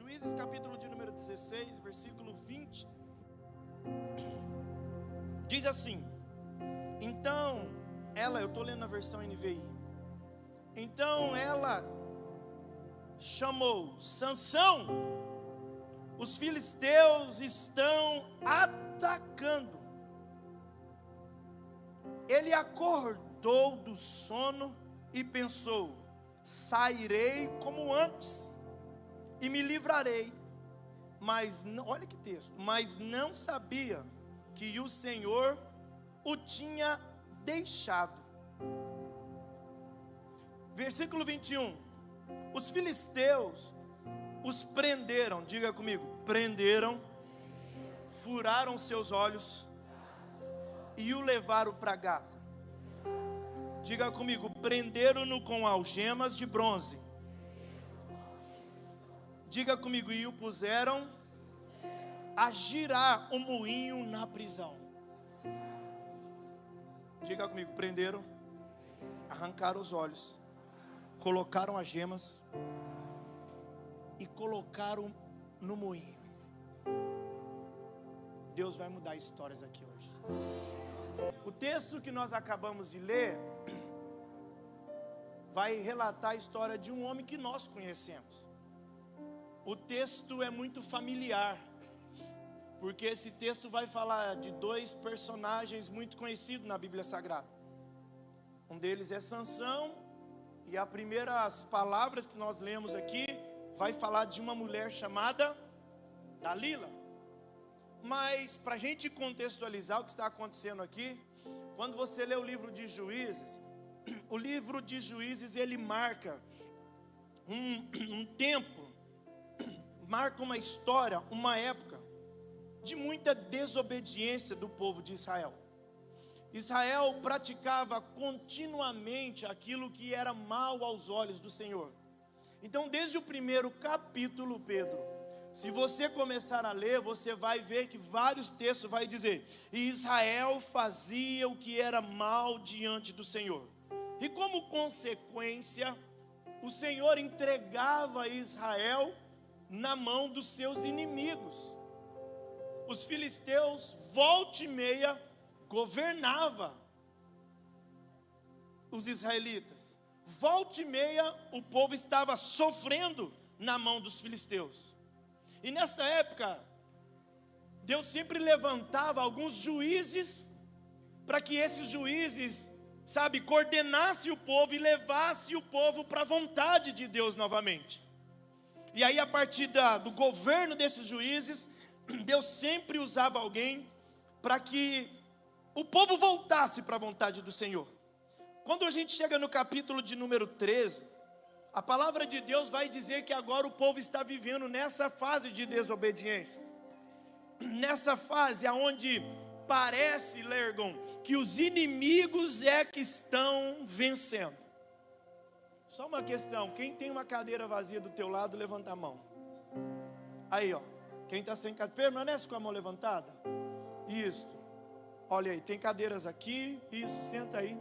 Juízes capítulo de número 16, versículo 20. Diz assim: então ela, eu estou lendo a versão NVI. Então ela chamou: Sansão, os filisteus estão atacando. Ele acordou do sono e pensou: sairei como antes e me livrarei. Mas não, olha que texto, mas não sabia que o Senhor o tinha deixado. Versículo 21. Os filisteus os prenderam, diga comigo, prenderam, furaram seus olhos e o levaram para Gaza. Diga comigo, prenderam-no com algemas de bronze. Diga comigo, e o puseram a girar um moinho na prisão. Diga comigo, prenderam, arrancaram os olhos, colocaram as gemas e colocaram no moinho. Deus vai mudar histórias aqui hoje. O texto que nós acabamos de ler vai relatar a história de um homem que nós conhecemos. O texto é muito familiar, porque esse texto vai falar de dois personagens muito conhecidos na Bíblia Sagrada. Um deles é Sansão, e as primeiras palavras que nós lemos aqui vai falar de uma mulher chamada Dalila. Mas para a gente contextualizar o que está acontecendo aqui, quando você lê o livro de Juízes, o livro de Juízes ele marca um tempo, marca uma história, uma época de muita desobediência do povo de Israel. Israel praticava continuamente aquilo que era mal aos olhos do Senhor. Então, desde o primeiro capítulo, Pedro, se você começar a ler, você vai ver que vários textos vai dizer: e Israel fazia o que era mal diante do Senhor. E como consequência, o Senhor entregava Israel na mão dos seus inimigos. Os filisteus, volta e meia, governava os israelitas. Volta e meia, o povo estava sofrendo na mão dos filisteus. E nessa época, Deus sempre levantava alguns juízes, para que esses juízes, coordenassem o povo e levassem o povo para a vontade de Deus novamente. E aí, a partir do governo desses juízes, Deus sempre usava alguém para que o povo voltasse para a vontade do Senhor. Quando a gente chega no capítulo de número 13, a palavra de Deus vai dizer que agora o povo está vivendo nessa fase de desobediência. Nessa fase onde parece, Lergon, que os inimigos é que estão vencendo. Só uma questão, quem tem uma cadeira vazia do teu lado, levanta a mão. Aí, ó, quem está sem cadeira, permanece com a mão levantada. Isso, olha aí, tem cadeiras aqui, isso, senta aí.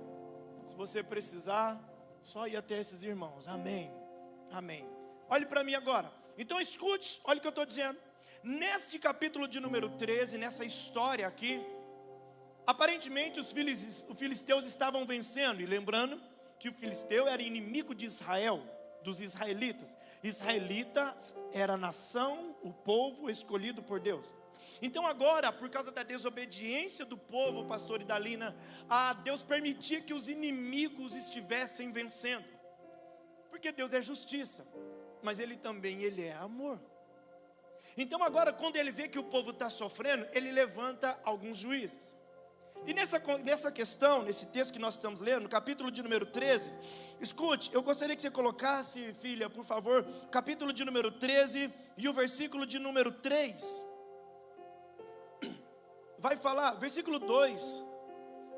Se você precisar, só ir até esses irmãos, amém, amém. Olhe para mim agora, então escute, olha o que eu estou dizendo. Neste capítulo de número 13, nessa história aqui, aparentemente os filisteus estavam vencendo, e lembrando que o filisteu era inimigo de Israel, dos israelitas. Israelitas era a nação, o povo escolhido por Deus. Então agora, por causa da desobediência do povo, pastor Idalina, Deus permitia que os inimigos estivessem vencendo. Porque Deus é justiça, mas Ele também é amor. Então agora, quando Ele vê que o povo está sofrendo, Ele levanta alguns juízes. E nessa questão, nesse texto que nós estamos lendo, no capítulo de número 13, escute, eu gostaria que você colocasse, filha, por favor, capítulo de número 13 e o versículo de número 3. Vai falar, versículo 2,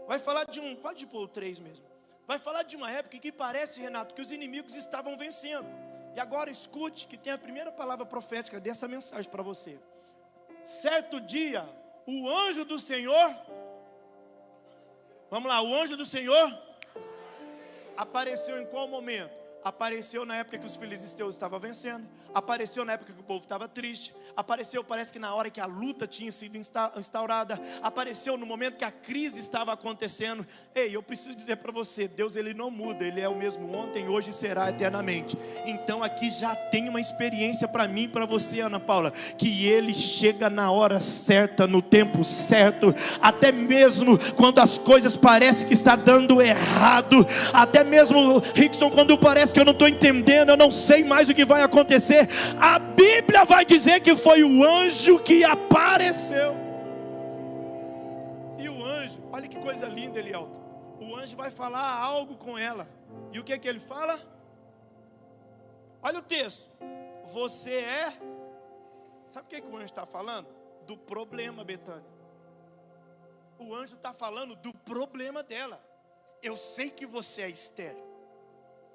vai falar de pode pôr o 3 mesmo. Vai falar de uma época em que parece, Renato, que os inimigos estavam vencendo. E agora escute que tem a primeira palavra profética dessa mensagem para você. Certo dia, o anjo do Senhor... Vamos lá, o anjo do Senhor apareceu em qual momento? Apareceu na época que os filisteus estavam vencendo. Apareceu na época que o povo estava triste. Apareceu, parece que na hora que a luta tinha sido instaurada. Apareceu no momento que a crise estava acontecendo. Ei, eu preciso dizer para você, Deus ele não muda. Ele é o mesmo ontem, hoje e será eternamente. Então aqui já tem uma experiência para mim e para você, Ana Paula, que Ele chega na hora certa, no tempo certo. Até mesmo quando as coisas parecem que está dando errado. Até mesmo, Rickson, quando parece que eu não estou entendendo, eu não sei mais o que vai acontecer, a Bíblia vai dizer que foi o anjo que apareceu. E o anjo, olha que coisa linda, Elielton. O anjo vai falar algo com ela. E o que ele fala? Olha o texto. Você é... Sabe o que o anjo está falando? Do problema, Betânia. O anjo está falando do problema dela. Eu sei que você é estéril.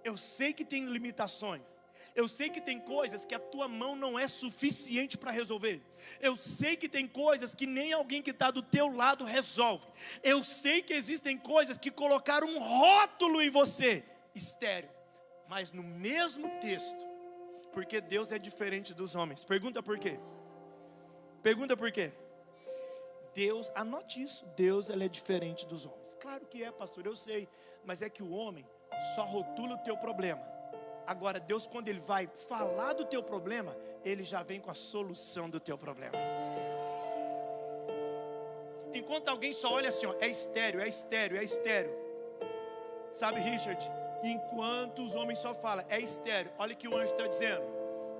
Eu sei que tem limitações. Eu sei que tem coisas que a tua mão não é suficiente para resolver. Eu sei que tem coisas que nem alguém que está do teu lado resolve. Eu sei que existem coisas que colocaram um rótulo em você, estéril. Mas no mesmo texto, porque Deus é diferente dos homens. Pergunta por quê? Pergunta por quê? Deus, anote isso, Deus ele é diferente dos homens. Claro que é, pastor, eu sei. Mas é que o homem só rotula o teu problema. Agora Deus, quando Ele vai falar do teu problema, Ele já vem com a solução do teu problema. Enquanto alguém só olha assim, ó, é estéril, é estéril, é estéril. Sabe, Richard? Enquanto os homens só falam, é estéril. Olha o que o anjo está dizendo.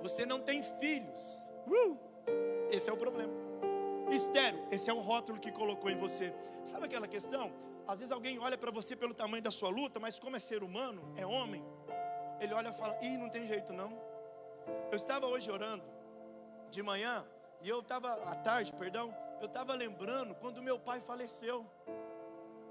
Você não tem filhos. Esse é o problema. Estéril, esse é o rótulo que colocou em você. Sabe aquela questão? Às vezes alguém olha para você pelo tamanho da sua luta, mas como é ser humano, é homem, ele olha e fala, ih, não tem jeito não. Eu estava hoje orando, de manhã, e eu estava, à tarde, perdão, eu estava lembrando quando meu pai faleceu.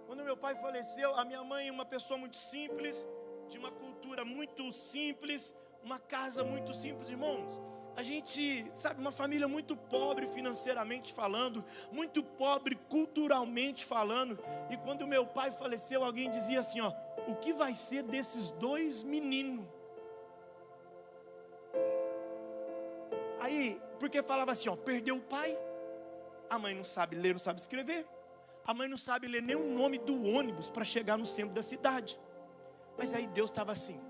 Quando meu pai faleceu, a minha mãe, uma pessoa muito simples, de uma cultura muito simples, uma casa muito simples, irmãos. A gente, sabe, uma família muito pobre financeiramente falando, muito pobre culturalmente falando. E quando meu pai faleceu, alguém dizia assim, ó, o que vai ser desses dois meninos? Aí, porque falava assim, ó, perdeu o pai, a mãe não sabe ler, não sabe escrever, a mãe não sabe ler nem o nome do ônibus para chegar no centro da cidade. Mas aí Deus estava assim,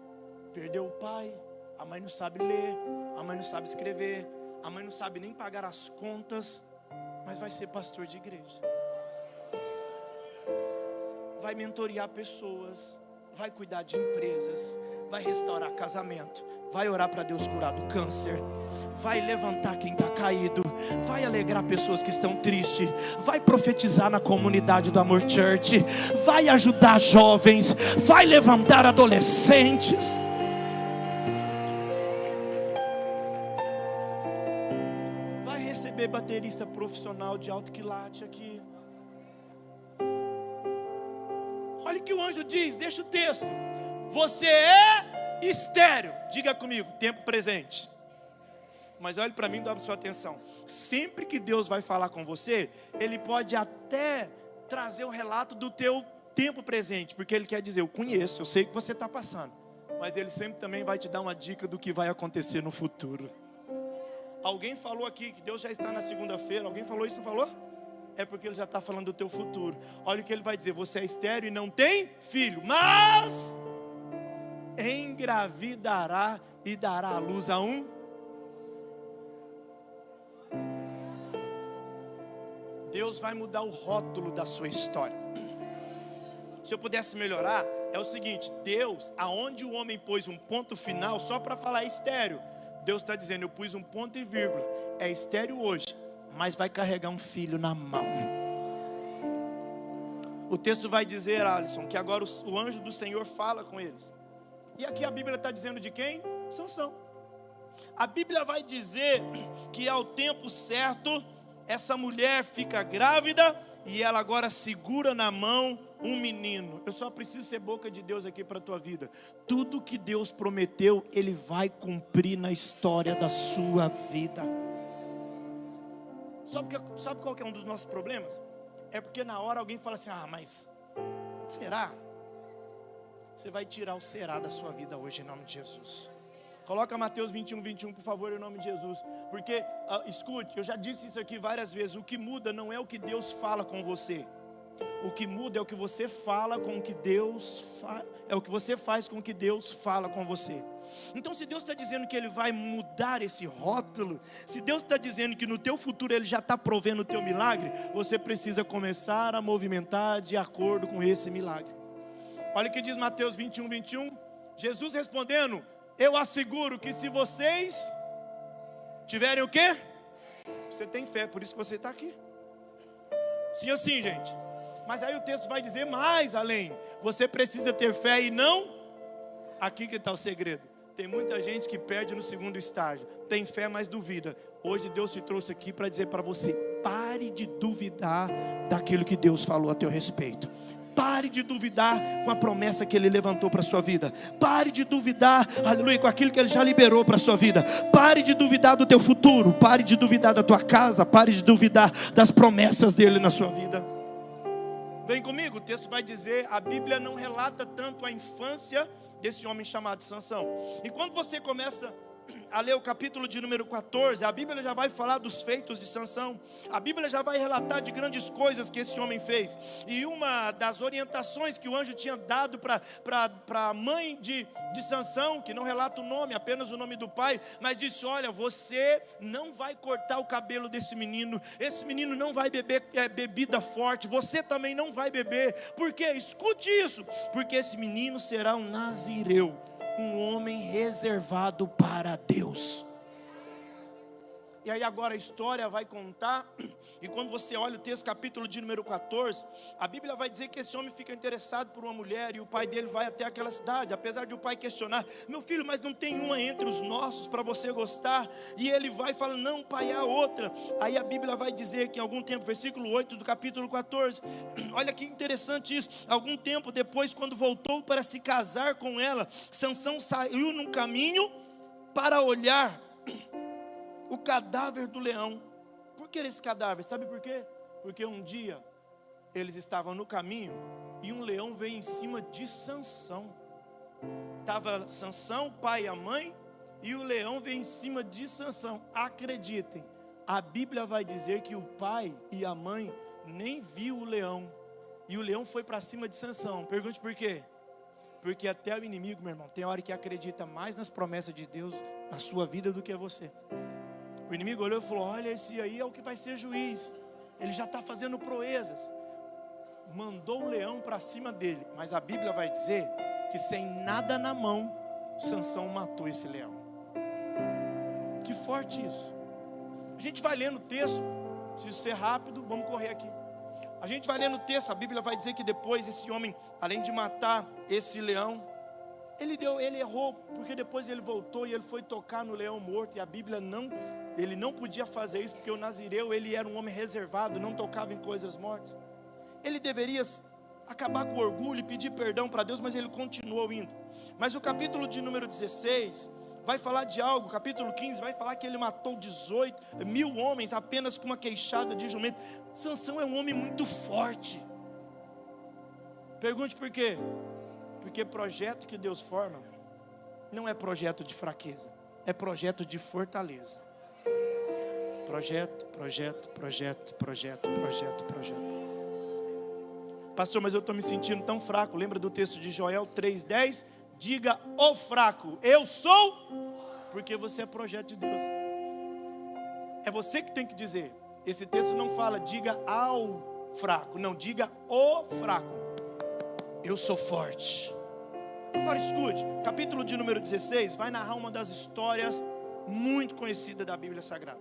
perdeu o pai, a mãe não sabe ler, a mãe não sabe escrever, a mãe não sabe nem pagar as contas, mas vai ser pastor de igreja. Vai mentorear pessoas, vai cuidar de empresas, vai restaurar casamento, vai orar para Deus curar do câncer, vai levantar quem está caído, vai alegrar pessoas que estão tristes, vai profetizar na comunidade do Amor Church, vai ajudar jovens, vai levantar adolescentes. Baterista profissional de alto quilate aqui. Olha o que o anjo diz, deixa o texto. Você é estéril. Diga comigo, tempo presente. Mas olhe para mim, dá sua atenção. Sempre que Deus vai falar com você, Ele pode até trazer um relato do teu tempo presente, porque Ele quer dizer, eu conheço, eu sei o que você está passando, mas Ele sempre também vai te dar uma dica do que vai acontecer no futuro. Alguém falou aqui que Deus já está na segunda-feira. Alguém falou isso, não falou? É porque Ele já está falando do teu futuro. Olha o que Ele vai dizer, você é estéril e não tem filho, mas engravidará e dará à luz a um. Deus vai mudar o rótulo da sua história. Se eu pudesse melhorar, é o seguinte, Deus, aonde o homem pôs um ponto final, só para falar estéril, Deus está dizendo, eu pus um ponto e vírgula, é estéril hoje, mas vai carregar um filho na mão. O texto vai dizer, Alisson, que agora o anjo do Senhor fala com eles. E aqui a Bíblia está dizendo de quem? Sansão. A Bíblia vai dizer que ao tempo certo, essa mulher fica grávida e ela agora segura na mão um menino. Eu só preciso ser boca de Deus aqui para a tua vida. Tudo que Deus prometeu, Ele vai cumprir na história da sua vida. Sabe qual que é um dos nossos problemas? É porque na hora alguém fala assim, mas será? você vai tirar o será da sua vida hoje, em nome de Jesus. Coloca Mateus 21, por favor, em nome de Jesus. Porque, escute, eu já disse isso aqui várias vezes. O que muda não é o que Deus fala com você. O que muda é o que você fala com o que Deus é o que você faz com o que Deus fala com você. Então, se Deus está dizendo que Ele vai mudar esse rótulo, se Deus está dizendo que no teu futuro Ele já está provendo o teu milagre, você precisa começar a movimentar de acordo com esse milagre. Olha o que diz Mateus 21. Jesus respondendo: eu asseguro que se vocês tiverem o quê? Você tem fé, por isso que você está aqui. Sim ou sim, gente? Mas aí o texto vai dizer mais além. Você precisa ter fé e não. Aqui que está o segredo. Tem muita gente que perde no segundo estágio. Tem fé, mas duvida. Hoje Deus te trouxe aqui para dizer para você: pare de duvidar daquilo que Deus falou a teu respeito. Pare de duvidar com a promessa que Ele levantou para a sua vida. Pare de duvidar, aleluia, com aquilo que Ele já liberou para a sua vida. Pare de duvidar do teu futuro. Pare de duvidar da tua casa. Pare de duvidar das promessas dEle na sua vida. Vem comigo, o texto vai dizer, a Bíblia não relata tanto a infância desse homem chamado Sansão. E quando você começa a ler o capítulo de número 14, a Bíblia já vai falar dos feitos de Sansão. A Bíblia já vai relatar de grandes coisas que esse homem fez. E uma das orientações que o anjo tinha dado para a mãe de Sansão, que não relata o nome, apenas o nome do pai, mas disse: olha, você não vai cortar o cabelo desse menino, esse menino não vai beber bebida forte, você também não vai beber. Por quê? Escute isso, porque esse menino será um nazireu, um homem reservado para Deus. E aí agora a história vai contar, e quando você olha o texto, capítulo de número 14, a Bíblia vai dizer que esse homem fica interessado por uma mulher, e o pai dele vai até aquela cidade, apesar de o pai questionar: meu filho, mas não tem uma entre os nossos para você gostar? E ele vai e fala: não, pai, há outra. Aí a Bíblia vai dizer que em algum tempo, versículo 8 do capítulo 14, olha que interessante isso, algum tempo depois, quando voltou para se casar com ela, Sansão saiu num caminho para olhar o cadáver do leão. Por que esse cadáver? Sabe por quê? Porque um dia eles estavam no caminho e um leão veio em cima de Sansão. Estava Sansão, o pai e a mãe, e o leão veio em cima de Sansão. Acreditem, a Bíblia vai dizer que o pai e a mãe nem viu o leão, e o leão foi para cima de Sansão. Pergunte por quê? Porque até o inimigo, meu irmão, tem hora que acredita mais nas promessas de Deus na sua vida do que você. O inimigo olhou e falou: olha, esse aí é o que vai ser juiz, ele já está fazendo proezas. Mandou o leão para cima dele. Mas a Bíblia vai dizer que sem nada na mão, Sansão matou esse leão. Que forte isso. A gente vai lendo o texto, preciso ser rápido, vamos correr aqui. A gente vai lendo o texto, a Bíblia vai dizer que depois esse homem, além de matar esse leão, ele errou, porque depois ele voltou e ele foi tocar no leão morto. E a Bíblia ele não podia fazer isso, porque o nazireu, ele era um homem reservado, não tocava em coisas mortas. Ele deveria acabar com o orgulho e pedir perdão para Deus, mas ele continuou indo. Mas o capítulo de número 16 vai falar de algo. O capítulo 15 vai falar que ele matou 18.000 homens apenas com uma queixada de jumento. Sansão é um homem muito forte. Pergunte por quê? Porque projeto que Deus forma não é projeto de fraqueza, é projeto de fortaleza. Projeto. Pastor, mas eu estou me sentindo tão fraco. Lembra do texto de Joel 3:10? Diga ao fraco: eu sou, porque você é projeto de Deus. É você que tem que dizer. Esse texto não fala diga ao fraco, não, diga o fraco: eu sou forte. Agora escute, capítulo de número 16 vai narrar uma das histórias muito conhecidas da Bíblia Sagrada.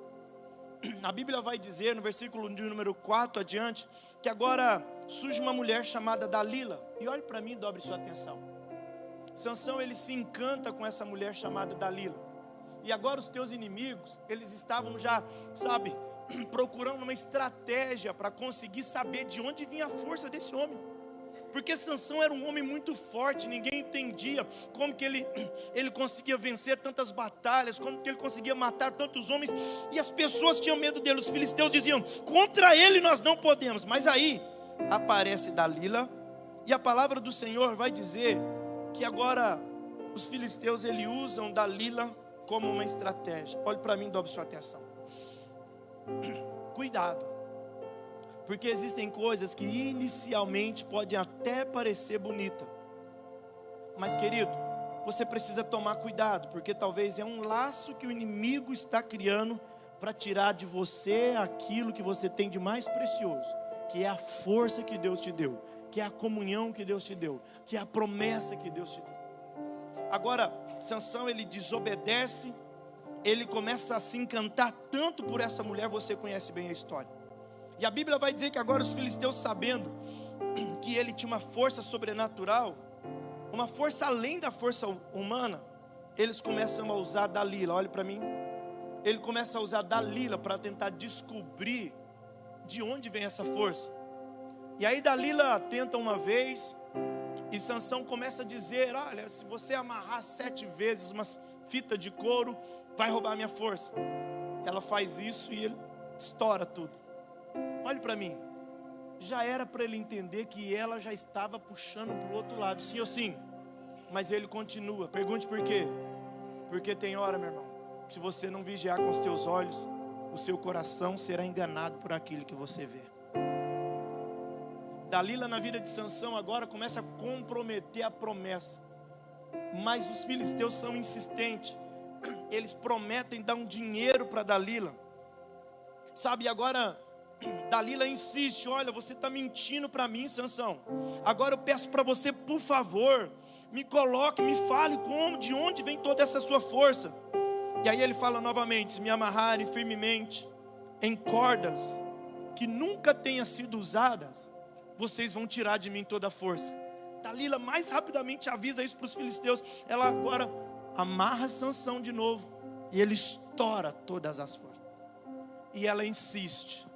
A Bíblia vai dizer no versículo de número 4 adiante, que agora surge uma mulher chamada Dalila. E olhe para mim e dobre sua atenção. Sansão, ele se encanta com essa mulher chamada Dalila. E agora os teus inimigos, eles estavam já, procurando uma estratégia para conseguir saber de onde vinha a força desse homem. Porque Sansão era um homem muito forte, ninguém entendia como que ele conseguia vencer tantas batalhas, como que ele conseguia matar tantos homens, e as pessoas tinham medo dele. Os filisteus diziam: contra ele nós não podemos. Mas aí aparece Dalila, e a palavra do Senhor vai dizer que agora os filisteus eles usam Dalila como uma estratégia. Olhe para mim, dobre sua atenção. Cuidado, porque existem coisas que inicialmente podem até parecer bonita, mas querido, você precisa tomar cuidado, porque talvez é um laço que o inimigo está criando para tirar de você aquilo que você tem de mais precioso, que é a força que Deus te deu, que é a comunhão que Deus te deu, que é a promessa que Deus te deu. Agora, Sansão ele desobedece, ele começa a se encantar tanto por essa mulher, você conhece bem a história. E a Bíblia vai dizer que agora os filisteus, sabendo que ele tinha uma força sobrenatural, uma força além da força humana, eles começam a usar Dalila. Olhe para mim. Ele começa a usar Dalila para tentar descobrir de onde vem essa força. E aí Dalila tenta uma vez, e Sansão começa a dizer: olha, se você amarrar 7 vezes uma fita de couro, vai roubar a minha força. Ela faz isso e ele estoura tudo. Olhe para mim, já era para ele entender que ela já estava puxando para o outro lado, sim ou sim, mas ele continua. Pergunte por quê? Porque tem hora, meu irmão, se você não vigiar com os teus olhos, o seu coração será enganado por aquilo que você vê. Dalila na vida de Sansão agora começa a comprometer a promessa, mas os filisteus são insistentes, eles prometem dar um dinheiro para Dalila, sabe, agora Dalila insiste: olha, você está mentindo para mim, Sansão, agora eu peço para você, por favor, me coloque, me fale de onde vem toda essa sua força. E aí ele fala novamente: se me amarrarem firmemente em cordas que nunca tenham sido usadas, vocês vão tirar de mim toda a força. Dalila mais rapidamente avisa isso para os filisteus. Ela agora amarra Sansão de novo, e ele estoura todas as forças. E ela insiste.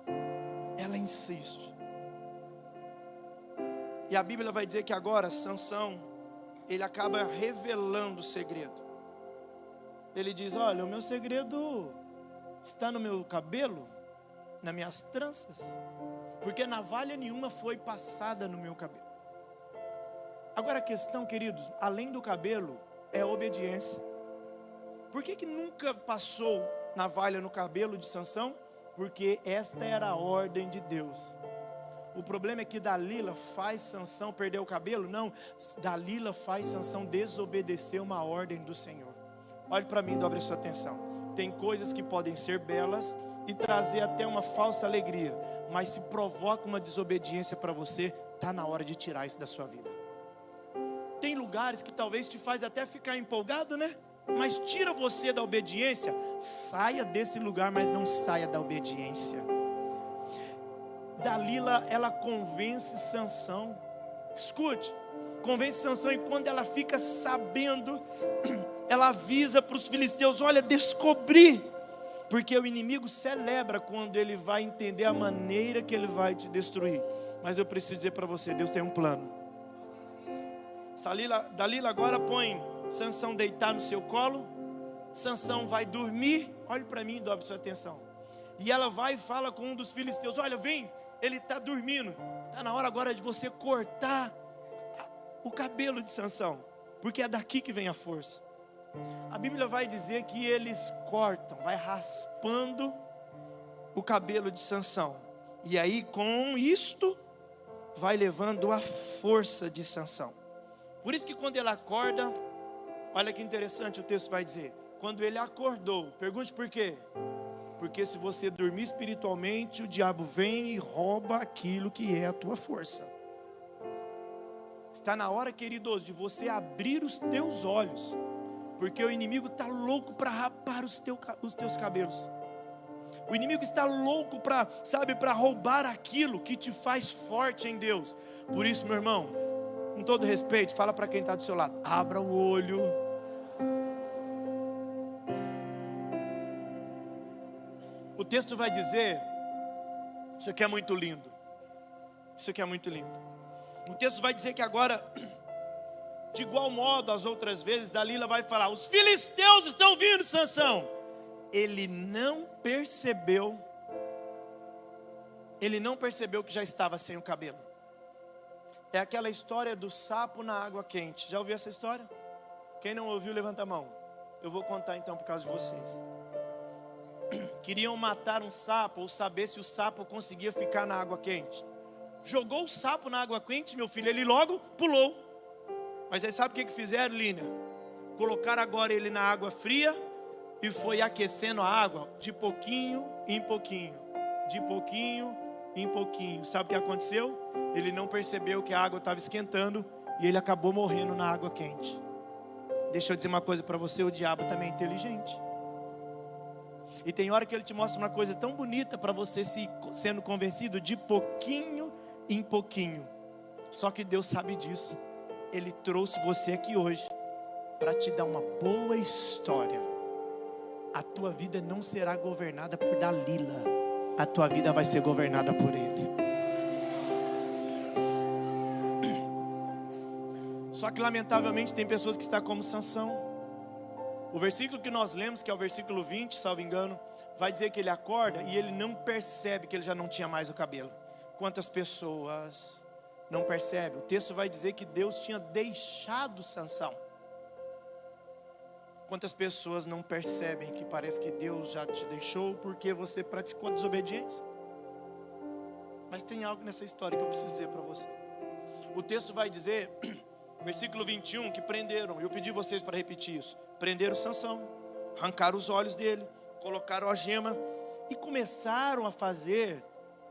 E a Bíblia vai dizer que agora Sansão, ele acaba revelando o segredo. Ele diz: olha, o meu segredo está no meu cabelo, nas minhas tranças, porque navalha nenhuma foi passada no meu cabelo. Agora a questão, queridos, além do cabelo, é a obediência. Por que nunca passou navalha no cabelo de Sansão? Porque esta era a ordem de Deus. O problema é que Dalila faz Sansão perder o cabelo? Não, Dalila faz Sansão desobedecer uma ordem do Senhor. Olhe para mim, dobre sua atenção. Tem coisas que podem ser belas e trazer até uma falsa alegria, mas se provoca uma desobediência para você, está na hora de tirar isso da sua vida. Tem lugares que talvez te faz até ficar empolgado, né? Mas tira você da obediência. Saia desse lugar, mas não saia da obediência. Dalila, ela convence Sansão. Escute, convence Sansão, e quando ela fica sabendo, ela avisa para os filisteus: olha, descobri. Porque o inimigo celebra quando ele vai entender a maneira que ele vai te destruir. Mas eu preciso dizer para você, Deus tem um plano. Dalila agora põe Sansão deitar no seu colo. Sansão vai dormir. Olhe para mim, dobre sua atenção. E ela vai e fala com um dos filisteus: olha, vem, ele está dormindo. Está na hora agora de você cortar o cabelo de Sansão, porque é daqui que vem a força. A Bíblia vai dizer que eles cortam, vai raspando o cabelo de Sansão. E aí com isto vai levando a força de Sansão. Por isso que quando ele acorda, olha que interessante, o texto vai dizer: quando ele acordou, pergunte por quê? Porque se você dormir espiritualmente, o diabo vem e rouba aquilo que é a tua força. Está na hora, queridos, de você abrir os teus olhos, porque o inimigo está louco para rapar os teus cabelos. O inimigo está louco para roubar aquilo que te faz forte em Deus. Por isso, meu irmão, com todo respeito, fala para quem está do seu lado: abra o olho. O texto vai dizer, isso aqui é muito lindo. Isso aqui é muito lindo. O texto vai dizer que agora, de igual modo as outras vezes, Dalila vai falar: os filisteus estão vindo, Sansão. Ele não percebeu que já estava sem o cabelo. É aquela história do sapo na água quente. Já ouviu essa história? Quem não ouviu, levanta a mão. Eu vou contar então por causa de vocês. Queriam matar um sapo, ou saber se o sapo conseguia ficar na água quente. Jogou o sapo na água quente, meu filho, ele logo pulou. Mas aí sabe o que fizeram, Línia? Colocaram agora ele na água fria e foi aquecendo a água de pouquinho em pouquinho. De pouquinho em pouquinho. Sabe o que aconteceu? Ele não percebeu que a água estava esquentando e ele acabou morrendo na água quente. Deixa eu dizer uma coisa para você, o diabo também é inteligente. E tem hora que ele te mostra uma coisa tão bonita para você sendo convencido de pouquinho em pouquinho. Só que Deus sabe disso. Ele trouxe você aqui hoje para te dar uma boa história. A tua vida não será governada por Dalila. A tua vida vai ser governada por Ele. Só que lamentavelmente tem pessoas que estão como Sansão. O versículo que nós lemos, que é o versículo 20, salvo engano, vai dizer que ele acorda e ele não percebe que ele já não tinha mais o cabelo. Quantas pessoas não percebem? O texto vai dizer que Deus tinha deixado Sansão. Quantas pessoas não percebem que parece que Deus já te deixou porque você praticou a desobediência? Mas tem algo nessa história que eu preciso dizer para você. O texto vai dizer, versículo 21, que prenderam. Eu pedi vocês para repetir isso. Prenderam Sansão, arrancaram os olhos dele, colocaram a gema e começaram a fazer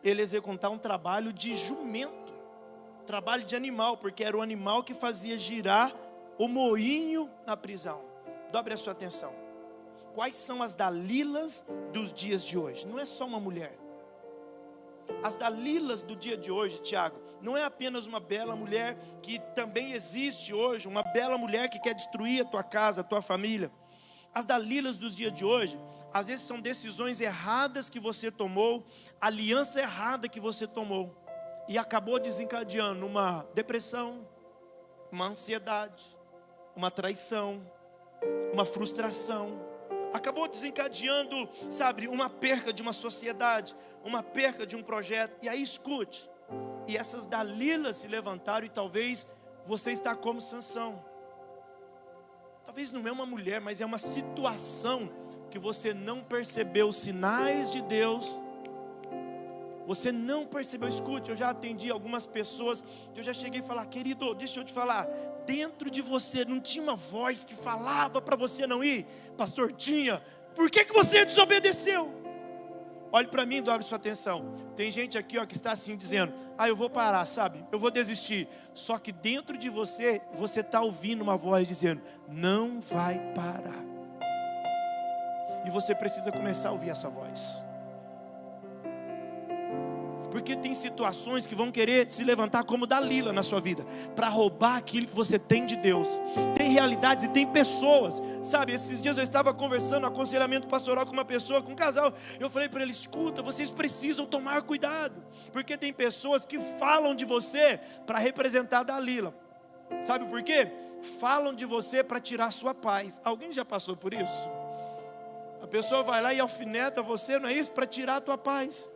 ele executar um trabalho de jumento, trabalho de animal, porque era o animal que fazia girar o moinho na prisão. Dobre a sua atenção. Quais são as Dalilas dos dias de hoje? Não é só uma mulher. As Dalilas do dia de hoje, Tiago, não é apenas uma bela mulher que também existe hoje, uma bela mulher que quer destruir a tua casa, a tua família. As Dalilas dos dias de hoje, às vezes são decisões erradas que você tomou, aliança errada que você tomou, e acabou desencadeando uma depressão, uma ansiedade, uma traição, uma frustração. Acabou desencadeando, sabe, uma perca de uma sociedade, uma perca de um projeto. E aí escute, e essas Dalilas se levantaram e talvez você está como Sansão. Talvez não é uma mulher, mas é uma situação que você não percebeu os sinais de Deus. Você não percebeu. Escute, eu já atendi algumas pessoas, eu já cheguei a falar, querido, deixa eu te falar, dentro de você não tinha uma voz que falava para você não ir? Pastor, tinha. Por que você desobedeceu? Olhe para mim e dobre sua atenção. Tem gente aqui que está assim dizendo, eu vou parar, sabe, eu vou desistir. Só que dentro de você, você está ouvindo uma voz dizendo, não vai parar. E você precisa começar a ouvir essa voz. Porque tem situações que vão querer se levantar como Dalila na sua vida, para roubar aquilo que você tem de Deus. Tem realidades e tem pessoas, sabe, esses dias eu estava conversando, aconselhamento pastoral com uma pessoa, com um casal. Eu falei para ele, escuta, vocês precisam tomar cuidado, porque tem pessoas que falam de você para representar Dalila. Sabe por quê? Falam de você para tirar sua paz. Alguém já passou por isso? A pessoa vai lá e alfineta você, não é isso? Para tirar a tua paz.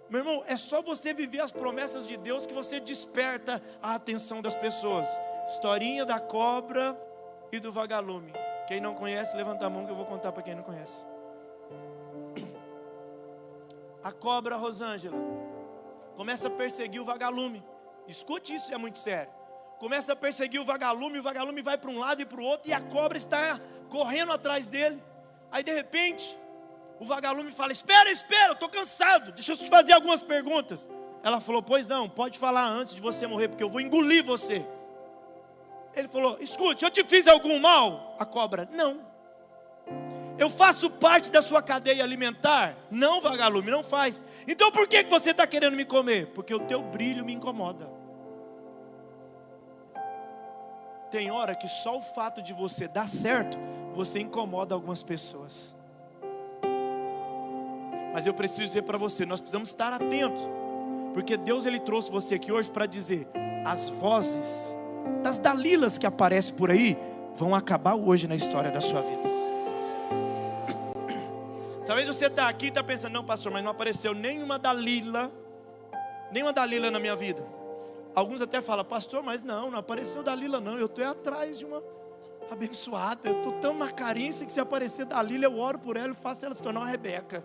Meu irmão, é só você viver as promessas de Deus que você desperta a atenção das pessoas. Historinha da cobra e do vagalume. Quem não conhece, levanta a mão que eu vou contar para quem não conhece. A cobra Rosângela começa a perseguir o vagalume. Escute isso, é muito sério. Começa a perseguir o vagalume vai para um lado e para o outro, e a cobra está correndo atrás dele. Aí de repente o vagalume fala, espera, eu estou cansado, deixa eu te fazer algumas perguntas. Ela falou, pois não, pode falar antes de você morrer, porque eu vou engolir você. Ele falou, escute, eu te fiz algum mal? A cobra, não. Eu faço parte da sua cadeia alimentar? Não, vagalume, não faz. Então por que você está querendo me comer? Porque o teu brilho me incomoda. Tem hora que só o fato de você dar certo, você incomoda algumas pessoas. Mas eu preciso dizer para você, nós precisamos estar atentos, porque Deus ele trouxe você aqui hoje para dizer, as vozes das Dalilas que aparecem por aí, vão acabar hoje na história da sua vida. Talvez você está aqui e está pensando, não pastor, mas não apareceu nenhuma Dalila na minha vida. Alguns até falam, pastor, mas não apareceu Dalila não, eu estou atrás de uma abençoada, eu estou tão na carência que se aparecer Dalila, eu oro por ela e faço ela se tornar uma Rebeca.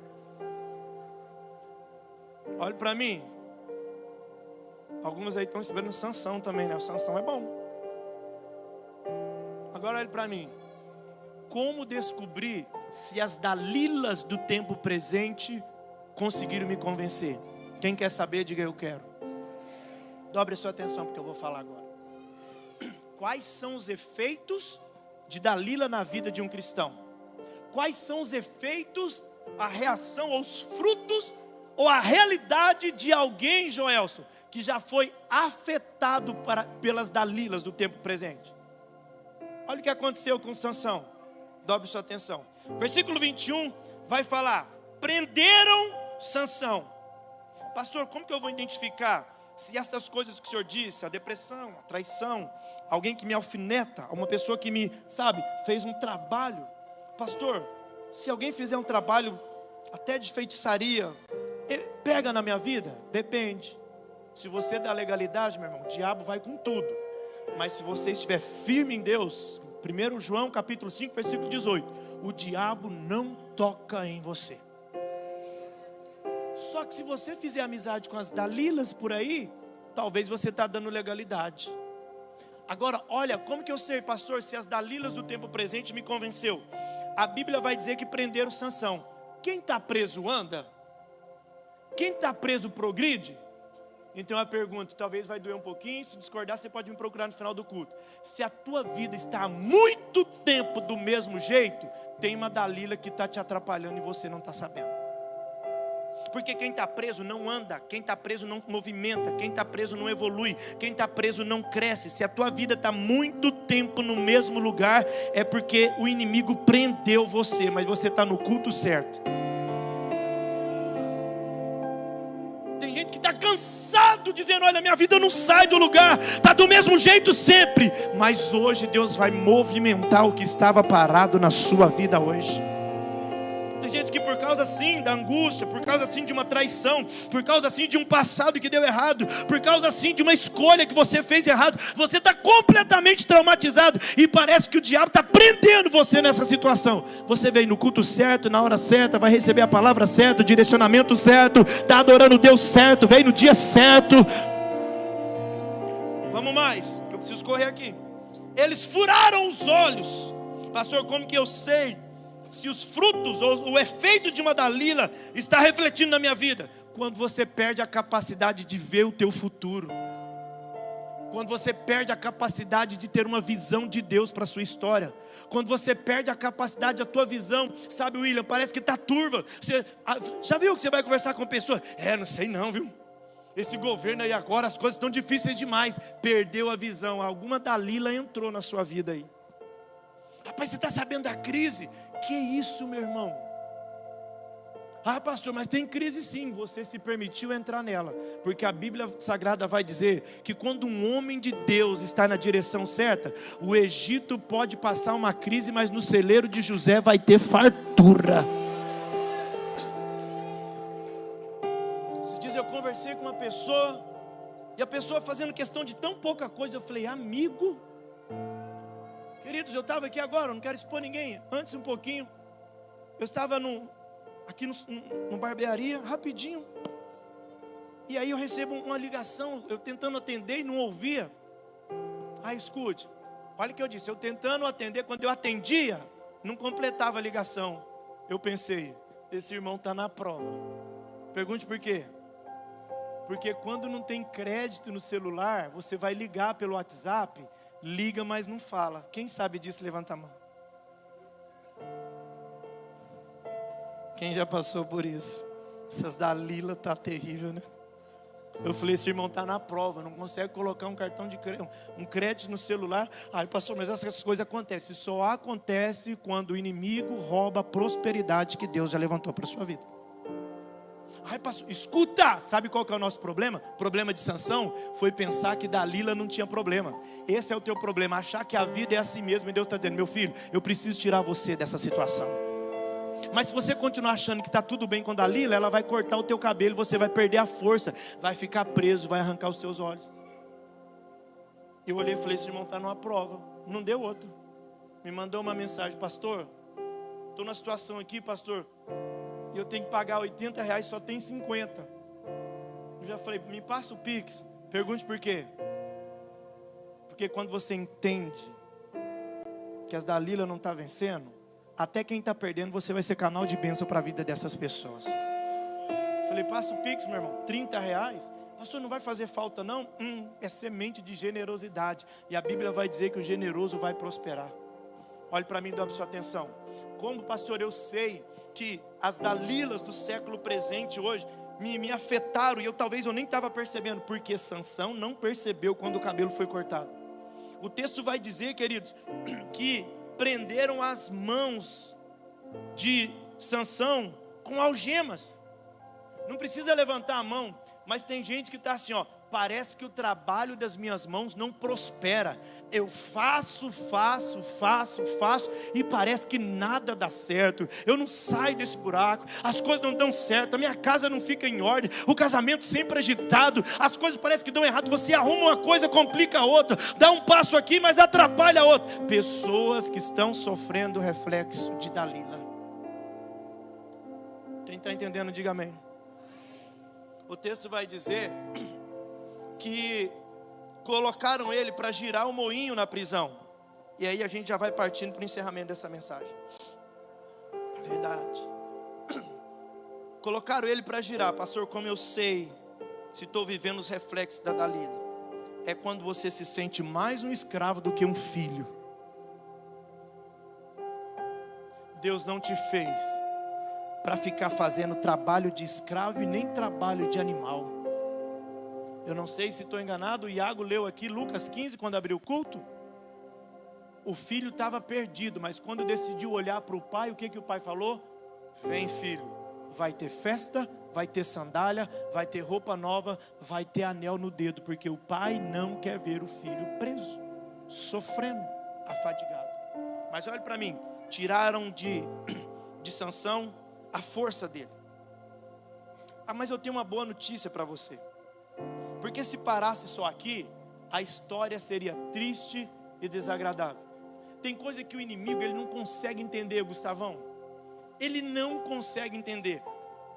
Olha para mim. Alguns aí estão esperando Sansão também, né? O Sansão é bom. Agora olha para mim. Como descobrir se as Dalilas do tempo presente conseguiram me convencer? Quem quer saber, diga eu quero. Dobre a sua atenção porque eu vou falar agora. Quais são os efeitos de Dalila na vida de um cristão? Quais são os efeitos, a reação, ou os frutos, ou a realidade de alguém, Joelson, que já foi afetado pelas Dalilas do tempo presente? Olha o que aconteceu com Sansão. Dobre sua atenção. Versículo 21 vai falar: prenderam Sansão. Pastor, como que eu vou identificar se essas coisas que o senhor disse, a depressão, a traição, alguém que me alfineta, uma pessoa que me, fez um trabalho? Pastor, se alguém fizer um trabalho até de feitiçaria, pega na minha vida? Depende. Se você dá legalidade, meu irmão, o diabo vai com tudo. Mas se você estiver firme em Deus, 1 João capítulo 5, versículo 18, o diabo não toca em você. Só que se você fizer amizade com as Dalilas por aí, talvez você está dando legalidade. Agora, olha, como que eu sei, pastor, se as Dalilas do tempo presente me convenceu? A Bíblia vai dizer que prenderam Sansão. Quem está preso anda? Quem está preso progride? Então a pergunta, talvez vai doer um pouquinho, se discordar você pode me procurar no final do culto. Se a tua vida está há muito tempo do mesmo jeito, tem uma Dalila que está te atrapalhando e você não está sabendo. Porque quem está preso não anda, quem está preso não movimenta, quem está preso não evolui, quem está preso não cresce. Se a tua vida está muito tempo no mesmo lugar, é porque o inimigo prendeu você, mas você está no culto certo. Tem gente que está cansado dizendo, olha, minha vida não sai do lugar, está do mesmo jeito sempre. Mas hoje Deus vai movimentar o que estava parado na sua vida hoje. Tem gente que por causa assim da angústia, por causa assim de uma traição, por causa assim de um passado que deu errado, por causa assim de uma escolha que você fez errado, você está completamente traumatizado e parece que o diabo está prendendo você nessa situação. Você veio no culto certo, na hora certa, vai receber a palavra certa, o direcionamento certo, está adorando o Deus certo, veio no dia certo. Vamos mais, que eu preciso correr aqui. Eles furaram os olhos. Pastor, como que eu sei se os frutos ou o efeito de uma Dalila está refletindo na minha vida? Quando você perde a capacidade de ver o teu futuro, quando você perde a capacidade de ter uma visão de Deus para a sua história, quando você perde a capacidade, a tua visão, sabe, William, parece que está turva. Você já viu que você vai conversar com a pessoa? Não sei não, viu? Esse governo aí agora, as coisas estão difíceis demais. Perdeu a visão, alguma Dalila entrou na sua vida aí. Rapaz, você está sabendo da crise? Que isso, meu irmão? Ah, pastor, mas tem crise sim. Você se permitiu entrar nela, porque a Bíblia Sagrada vai dizer que quando um homem de Deus está na direção certa, o Egito pode passar uma crise, mas no celeiro de José vai ter fartura. Esses dias eu conversei com uma pessoa, e a pessoa fazendo questão de tão pouca coisa, eu falei, amigo, queridos, eu estava aqui agora, não quero expor ninguém. Antes um pouquinho, eu estava aqui no barbearia, rapidinho. E aí eu recebo uma ligação, eu tentando atender e não ouvia. Escute, olha o que eu disse, eu tentando atender, quando eu atendia, não completava a ligação. Eu pensei, esse irmão está na prova. Pergunte por quê? Porque quando não tem crédito no celular, você vai ligar pelo WhatsApp, liga, mas não fala. Quem sabe disso, levanta a mão. Quem já passou por isso? Essas Dalila tá terrível, né? Eu falei, esse irmão tá na prova, não consegue colocar um cartão de crédito, um crédito no celular. Pastor, mas essas coisas acontecem. Só acontece quando o inimigo rouba a prosperidade que Deus já levantou para a sua vida. Pastor, escuta, sabe qual que é o nosso problema? O problema de Sansão foi pensar que Dalila não tinha problema. Esse é o teu problema, achar que a vida é assim mesmo. E Deus está dizendo, meu filho, eu preciso tirar você dessa situação. Mas se você continuar achando que está tudo bem com Dalila, ela vai cortar o teu cabelo, você vai perder a força, vai ficar preso, vai arrancar os teus olhos. Eu olhei e falei, esse irmão está numa prova. Não deu outra. Me mandou uma mensagem, pastor, estou na situação aqui, pastor, e eu tenho que pagar R$80, só tem 50. Eu já falei, me passa o Pix. Pergunte por quê. Porque quando você entende que as Dalila não está vencendo, até quem está perdendo, você vai ser canal de bênção para a vida dessas pessoas. Falei, passa o Pix, meu irmão, R$30. Pastor, não vai fazer falta não? É semente de generosidade. E a Bíblia vai dizer que o generoso vai prosperar. Olhe para mim e dá sua atenção. Como pastor, eu sei que as Dalilas do século presente hoje me afetaram, e talvez eu nem estava percebendo, porque Sansão não percebeu quando o cabelo foi cortado. O texto vai dizer, queridos, que prenderam as mãos de Sansão com algemas. Não precisa levantar a mão, mas tem gente que está assim, ó, parece que o trabalho das minhas mãos não prospera. Eu faço, e parece que nada dá certo. Eu não saio desse buraco, as coisas não dão certo, a minha casa não fica em ordem, o casamento sempre agitado, as coisas parecem que dão errado. Você arruma uma coisa, complica a outra, dá um passo aqui, mas atrapalha a outra. Pessoas que estão sofrendo o reflexo de Dalila. Quem está entendendo, diga amém. O texto vai dizer que colocaram ele para girar o moinho na prisão. E aí a gente já vai partindo para o encerramento dessa mensagem. Verdade. Colocaram ele para girar. Pastor, como eu sei se estou vivendo os reflexos da Dalila? É quando você se sente mais um escravo do que um filho. Deus não te fez para ficar fazendo trabalho de escravo e nem trabalho de animal. Eu não sei se estou enganado, o Iago leu aqui Lucas 15 quando abriu o culto. O filho estava perdido, mas quando decidiu olhar para o pai, o que o pai falou? Vem, filho, vai ter festa, vai ter sandália, vai ter roupa nova, vai ter anel no dedo, porque o pai não quer ver o filho preso, sofrendo, afadigado. Mas olhe para mim, tiraram de Sansão a força dele. Mas eu tenho uma boa notícia para você, porque se parasse só aqui, a história seria triste e desagradável. Tem coisa que o inimigo ele não consegue entender, Gustavão. Ele não consegue entender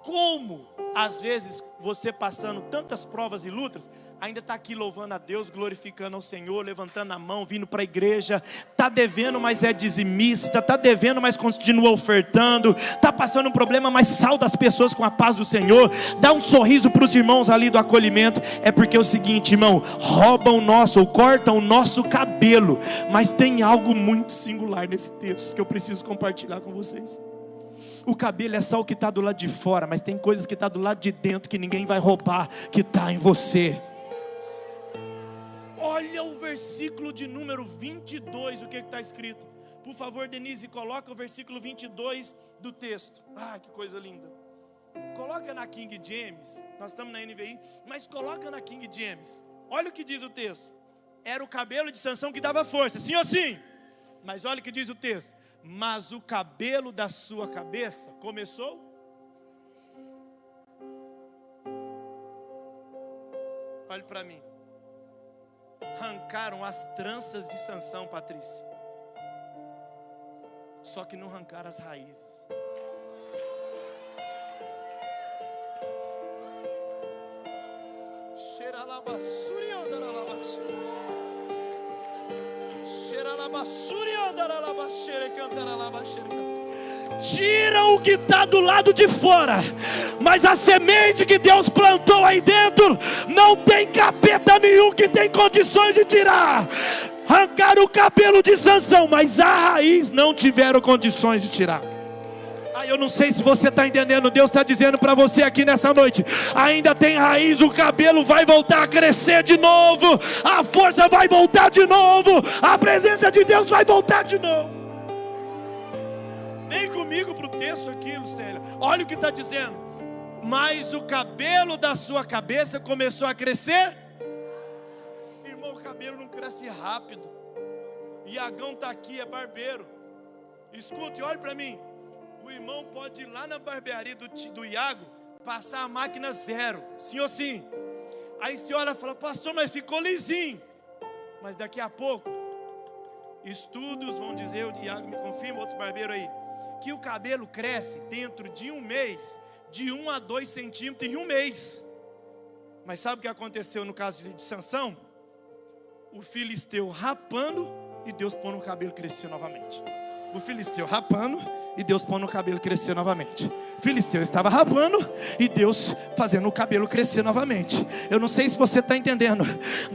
como, às vezes, você passando tantas provas e lutas, ainda está aqui louvando a Deus, glorificando ao Senhor, levantando a mão, vindo para a igreja, está devendo, mas é dizimista, está devendo, mas continua ofertando, está passando um problema, mas salda as pessoas com a paz do Senhor, dá um sorriso para os irmãos ali do acolhimento. É porque é o seguinte, irmão, roubam o nosso, ou cortam o nosso cabelo, mas tem algo muito singular nesse texto, que eu preciso compartilhar com vocês. O cabelo é só o que está do lado de fora, mas tem coisas que está do lado de dentro, que ninguém vai roubar, que está em você. Olha o versículo de número 22, o que está escrito. Por favor, Denise, coloca o versículo 22 do texto. Ah, que coisa linda. Coloca na King James, nós estamos na NVI, mas coloca na King James. Olha o que diz o texto. Era o cabelo de Sansão que dava força, sim ou sim? Mas olha o que diz o texto. Mas o cabelo da sua cabeça começou? Olhe para mim. Arrancaram as tranças de Sansão, Patrícia. Só que não arrancaram as raízes. Tiram o que está do lado de fora, mas a semente que Deus plantou aí dentro não tem capeta nenhum que tem condições de tirar. Arrancaram o cabelo de Sansão, mas a raiz não tiveram condições de tirar. Eu não sei se você está entendendo. Deus está dizendo para você aqui nessa noite: ainda tem raiz, o cabelo vai voltar a crescer de novo, a força vai voltar de novo, a presença de Deus vai voltar de novo. Vem comigo para o texto aqui, Lucélia. Olha o que está dizendo. Mas o cabelo da sua cabeça começou a crescer. Irmão, o cabelo não cresce rápido. Iagão está aqui, é barbeiro. Escute, olhe para mim. O irmão pode ir lá na barbearia do Iago, passar a máquina zero, sim ou sim? Aí você olha e fala: pastor, mas ficou lisinho. Mas daqui a pouco, estudos vão dizer, o Iago me confirma, outros barbeiros aí, que o cabelo cresce dentro de um mês, de 1 a 2 centímetros em um mês. Mas sabe o que aconteceu no caso de Sansão? O filisteu rapando e Deus pondo o cabelo crescer novamente. O filisteu rapando e Deus pondo o cabelo crescer novamente. O filisteu estava rapando e Deus fazendo o cabelo crescer novamente. Eu não sei se você está entendendo.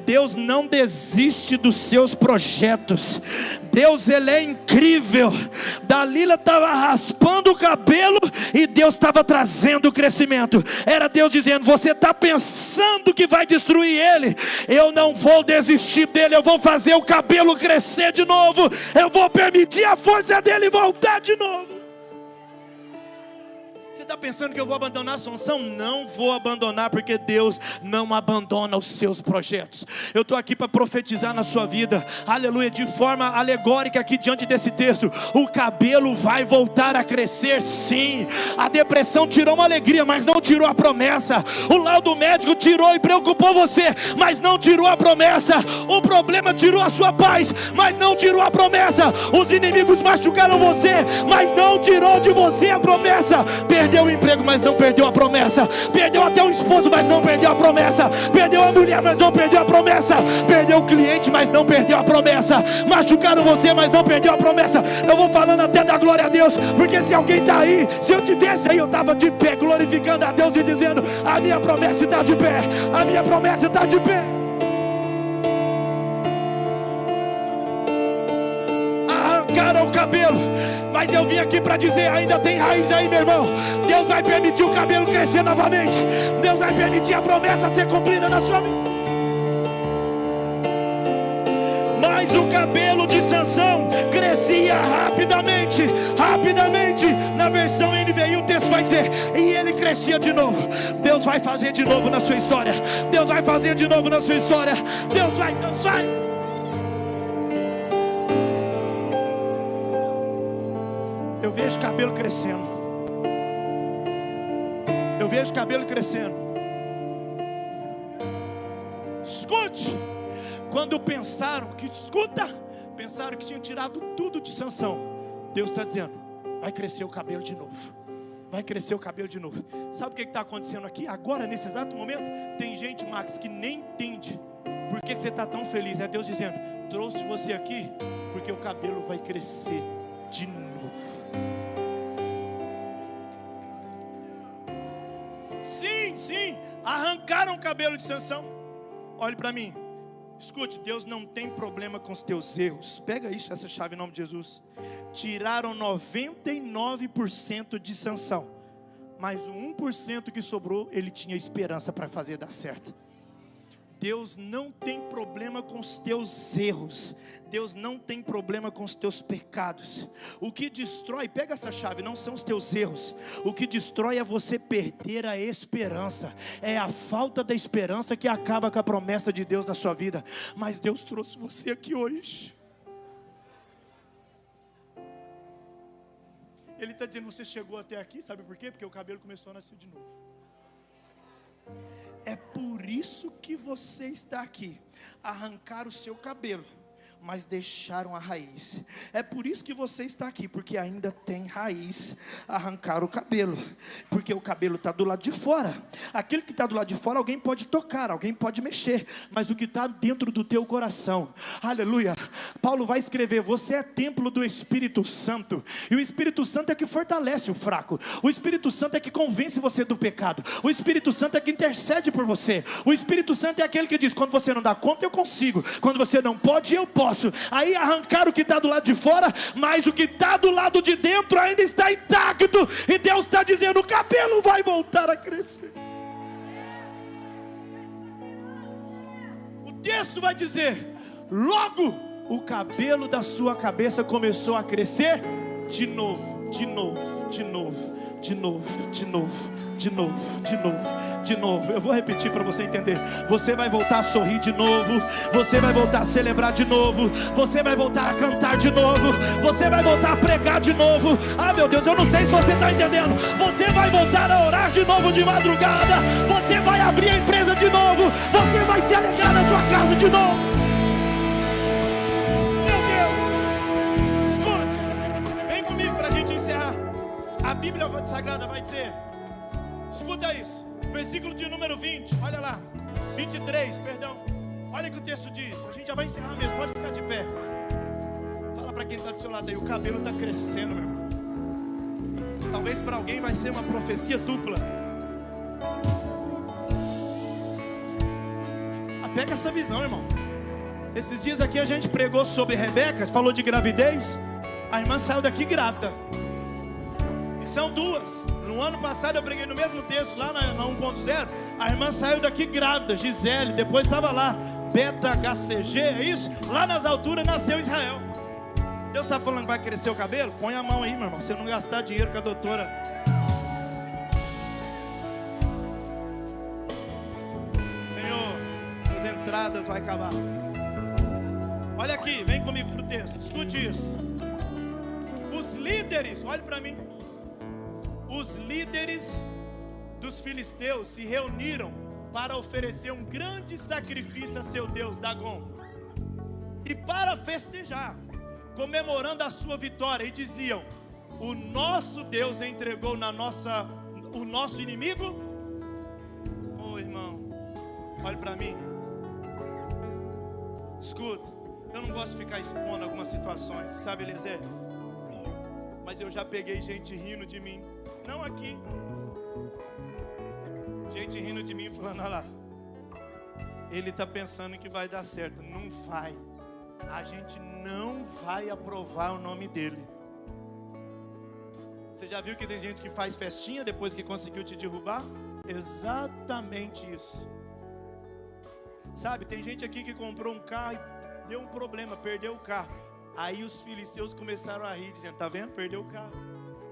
Deus não desiste dos seus projetos. Deus, Ele é incrível. Dalila estava raspando o cabelo e Deus estava trazendo o crescimento. Era Deus dizendo: você está pensando que vai destruir ele? Eu não vou desistir dele. Eu vou fazer o cabelo crescer de novo. Eu vou permitir a força dele voltar de novo. Você está pensando que eu vou abandonar a Sansão? Não vou abandonar, porque Deus não abandona os seus projetos. Eu estou aqui para profetizar na sua vida, aleluia, de forma alegórica aqui diante desse texto. O cabelo vai voltar a crescer, sim. A depressão tirou uma alegria, mas não tirou a promessa. O laudo médico tirou e preocupou você, mas não tirou a promessa. O problema tirou a sua paz, mas não tirou a promessa. Os inimigos machucaram você, mas não tirou de você a promessa. Perdeu o emprego, mas não perdeu a promessa. Perdeu até o esposo, mas não perdeu a promessa. Perdeu a mulher, mas não perdeu a promessa. Perdeu o cliente, mas não perdeu a promessa. Machucaram você, mas não perdeu a promessa. Eu vou falando até da glória a Deus, porque se alguém está aí, se eu tivesse aí, eu estava de pé, glorificando a Deus e dizendo: a minha promessa está de pé. A minha promessa está de pé. Arrancaram o cabelo, mas eu vim aqui para dizer: ainda tem raiz aí, meu irmão. Deus vai permitir o cabelo crescer novamente. Deus vai permitir a promessa ser cumprida na sua vida. Mas o cabelo de Sansão crescia rapidamente. Rapidamente. Na versão NVI o texto vai dizer: e ele crescia de novo. Deus vai fazer de novo na sua história. Deus vai fazer de novo na sua história. Deus vai. Eu vejo cabelo crescendo. Eu vejo cabelo crescendo. Escute. Quando pensaram que tinham tirado tudo de Sansão, Deus está dizendo: vai crescer o cabelo de novo. Vai crescer o cabelo de novo. Sabe o que está acontecendo aqui? Agora, nesse exato momento, tem gente, Max, que nem entende por que você está tão feliz. É Deus dizendo: trouxe você aqui porque o cabelo vai crescer de novo. Sim, arrancaram o cabelo de Sansão. Olhe para mim, escute, Deus não tem problema com os teus erros. Pega isso, essa chave em nome de Jesus. Tiraram 99% de Sansão, mas o 1% que sobrou, ele tinha esperança para fazer dar certo. Deus não tem problema com os teus erros. Deus não tem problema com os teus pecados. O que destrói, pega essa chave, não são os teus erros. O que destrói é você perder a esperança. É a falta da esperança que acaba com a promessa de Deus na sua vida. Mas Deus trouxe você aqui hoje. Ele está dizendo: você chegou até aqui, sabe por quê? Porque o cabelo começou a nascer de novo. É por isso que você está aqui. Arrancar o seu cabelo, mas deixaram a raiz. É por isso que você está aqui, porque ainda tem raiz. Arrancar o cabelo, porque o cabelo está do lado de fora. Aquele que está do lado de fora, alguém pode tocar, alguém pode mexer, mas o que está dentro do teu coração, aleluia. Paulo vai escrever: você é templo do Espírito Santo. E o Espírito Santo é que fortalece o fraco. O Espírito Santo é que convence você do pecado. O Espírito Santo é que intercede por você. O Espírito Santo é aquele que diz: quando você não dá conta, eu consigo. Quando você não pode, eu posso. Aí arrancaram o que está do lado de fora, mas o que está do lado de dentro ainda está intacto. E Deus está dizendo: o cabelo vai voltar a crescer. O texto vai dizer: logo o cabelo da sua cabeça começou a crescer de novo, de novo, de novo, de novo, de novo, de novo, de novo, de novo. Eu vou repetir para você entender. Você vai voltar a sorrir de novo. Você vai voltar a celebrar de novo. Você vai voltar a cantar de novo. Você vai voltar a pregar de novo. Ah, meu Deus, eu não sei se você está entendendo. Você vai voltar a orar de novo de madrugada. Você vai abrir a empresa de novo. Você vai se alegrar na tua casa de novo. Bíblia Sagrada vai dizer, escuta isso, versículo de número 20, olha lá, 23, perdão. Olha o que o texto diz, a gente já vai encerrar mesmo, pode ficar de pé. Fala para quem está do seu lado aí, o cabelo está crescendo, meu irmão. Talvez para alguém vai ser uma profecia dupla. Pega essa visão, irmão. Esses dias aqui a gente pregou sobre Rebeca, falou de gravidez. A irmã saiu daqui grávida. E são duas. No ano passado eu preguei no mesmo texto, lá na 1.0. A irmã saiu daqui grávida, Gisele. Depois estava lá, Beta HCG, é isso? Lá nas alturas nasceu Israel. Deus está falando que vai crescer o cabelo? Põe a mão aí, meu irmão, pra você não gastar dinheiro com a doutora. Entradas vai acabar. Olha aqui, vem comigo para o texto, escute isso. Os líderes, olhe para mim. Os líderes dos filisteus se reuniram para oferecer um grande sacrifício a seu Deus Dagom, e para festejar, comemorando a sua vitória, e diziam: o nosso Deus entregou o nosso inimigo. Oh, irmão, olhe para mim. Escuta, eu não gosto de ficar expondo algumas situações, sabe, Eliezer? Mas eu já peguei gente rindo de mim, não aqui, gente rindo de mim falando: olha lá, ele está pensando que vai dar certo. Não vai, a gente não vai aprovar o nome dele. Você já viu que tem gente que faz festinha depois que conseguiu te derrubar? Exatamente isso. Sabe, tem gente aqui que comprou um carro e deu um problema, perdeu o carro. Aí os filisteus começaram a rir, dizendo: tá vendo? Perdeu o carro.